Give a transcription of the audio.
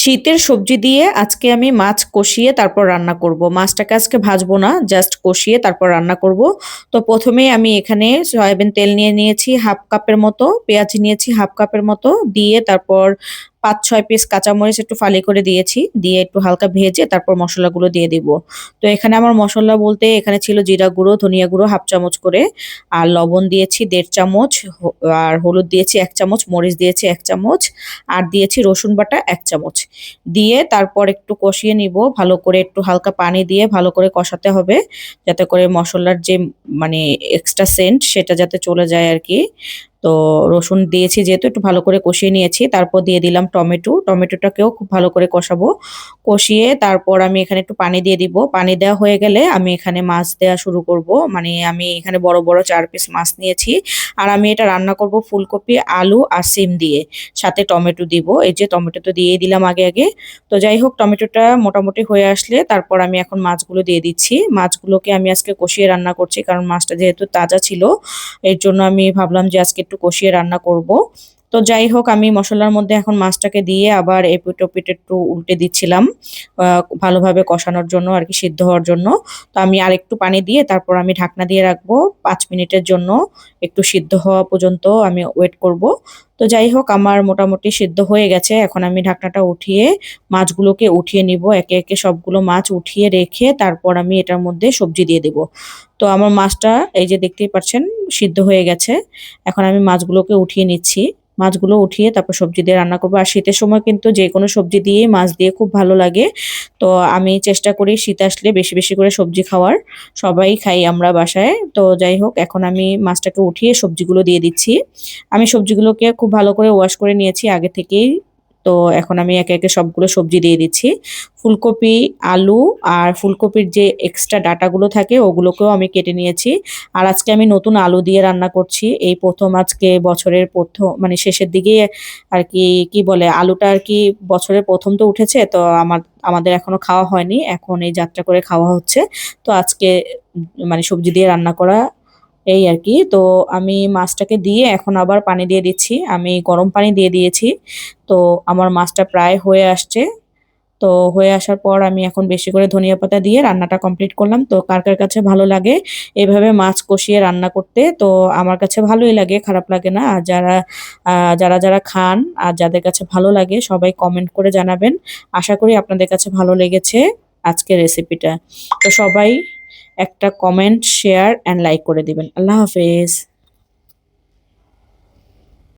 শীতের সবজি দিয়ে আজকে আমি মাছ কষিয়ে তারপর রান্না করব। মাছটাকে আজকে ভাজবো না, জাস্ট কষিয়ে তারপর রান্না করব। তো প্রথমেই আমি এখানে সয়াবিন তেল নিয়ে নিয়েছি হাফ কাপের মতো, পেঁয়াজ নিয়েছি হাফ কাপের মতো, দিয়ে তারপর 5-6 পিস কাঁচামরিচ একটু ফালি করে দিয়েছি, দিয়ে একটু হালকা ভেজে তারপর মশলাগুলো দিয়ে দিব। তো এখানে আমার মশলা বলতে এখানে ছিল জিরা গুঁড়ো, ধনিয়া গুঁড়ো হাফ চামচ করে, আর লবণ দিয়েছি 1.5 চামচ, আর হলুদ দিয়েছি 1 চামচ, মরিচ দিয়েছি 1 চামচ, আর দিয়েছি রসুন বাটা 1 চামচ। দিয়ে তারপর একটু কষিয়ে নিব ভালো করে, একটু হালকা পানি দিয়ে ভালো করে কষাতে হবে, যাতে করে মশলার যে মানে এক্সট্রা সেন্ট সেটা যাতে চলে যায় আর কি। তো রসুন দিয়েছি যেহেতু, একটু ভালো করে কষিয়ে নিয়েছি, তারপর দিয়ে দিলাম টমেটোটাকেও খুব ভালো করে কষাবো। কষিয়ে তারপর আমি এখানে একটু পানি দিয়ে দিব। পানি দেওয়া হয়ে গেলে আমি এখানে মাছ দেওয়া শুরু করব। মানে আমি এখানে বড় বড় 4 পিস মাছ নিয়েছি, আর আমি এটা রান্না করব ফুলকপি, আলু আর সিম দিয়ে, সাথে টমেটো দিব। এই যে টমেটো তো দিয়েই দিলাম আগে আগে। তো যাই হোক, টমেটোটা মোটামুটি হয়ে আসলে তারপর আমি এখন মাছগুলো দিয়ে দিচ্ছি। মাছগুলোকে আমি আজকে কষিয়ে রান্না করছি, কারণ মাছটা যেহেতু তাজা ছিল, এর জন্য আমি ভাবলাম যে আজকে একটু কষিয়ে রান্না করব। তো যাই হোক, আমি মশলার মধ্যে এখন মাছটাকে দিয়ে আবার এপিট ওপিট একটু উল্টে দিচ্ছিলাম, ভালোভাবে কষানোর জন্য আর কি, সিদ্ধ হওয়ার জন্য। তো আমি আর একটু পানি দিয়ে তারপর আমি ঢাকনা দিয়ে রাখবো 5 মিনিটের জন্য, একটু সিদ্ধ হওয়া পর্যন্ত আমি ওয়েট করব। তো যাই হোক, আমার মোটামুটি সিদ্ধ হয়ে গেছে। এখন আমি ঢাকনাটা উঠিয়ে মাছগুলোকে উঠিয়ে নিব, একে একে সবগুলো মাছ উঠিয়ে রেখে তারপর আমি এটার মধ্যে সবজি দিয়ে দেব। তো আমার মাছটা এই যে দেখতেই পাচ্ছেন সিদ্ধ হয়ে গেছে। এখন আমি মাছগুলোকে উঠিয়ে নিচ্ছি। মাছগুলো উঠিয়ে তারপর সবজি দিয়ে রান্না করবো। আর শীতের সময় কিন্তু যে কোনো সবজি দিয়ে মাছ দিয়ে খুব ভালো লাগে। তো আমি চেষ্টা করি শীত আসলে বেশি বেশি করে সবজি খাওয়ার। সবাই খাই আমরা বাসায়। তো যাই হোক, এখন আমি মাছটাকে উঠিয়ে সবজিগুলো দিয়ে দিচ্ছি। আমি সবজিগুলোকে খুব ভালো করে ওয়াশ করে নিয়েছি আগে থেকেই। তো এখন আমি একে একে সবগুলো সবজি দিয়ে দিচ্ছি। ফুলকপি, আলু আর ফুলকপির যে এক্সট্রা ডাঁটাগুলো থাকে ওগুলোকেও আমি কেটে নিয়েছি। আর আজকে আমি নতুন আলু দিয়ে রান্না করছি। এই প্রথম আজকে বছরের প্রথম, মানে শেষের দিকে আর কি, কি বলে, আলুটা আর কি বছরের প্রথম তো উঠেছে, তো আমাদের এখনো খাওয়া হয়নি, এখন এই যাত্রা করে খাওয়া হচ্ছে। তো আজকে মানে সবজি দিয়ে রান্না করা, এই আর কি। তো আমি মাছটাকে দিয়ে এখন আবার পানি দিয়ে দিচ্ছি, আমি গরম পানি দিয়ে দিয়েছি। তো আমার মাছটা প্রায় হয়ে আসছে। তো হয়ে আসার পর আমি এখন বেশি করে ধনিয়া পাতা দিয়ে রান্নাটা কমপ্লিট করলাম। তো কার কার কাছে ভালো লাগে এভাবে মাছ কষিয়ে রান্না করতে? তো আমার কাছে ভালোই লাগে, খারাপ লাগে না। আর যারা খান আর যাদের কাছে ভালো লাগে সবাই কমেন্ট করে জানাবেন। আশা করি আপনাদের কাছে ভালো লেগেছে আজকের রেসিপিটা। তো সবাই একটা কমেন্ট, শেয়ার অ্যান্ড লাইক করে দিবেন। আল্লাহ হাফেজ।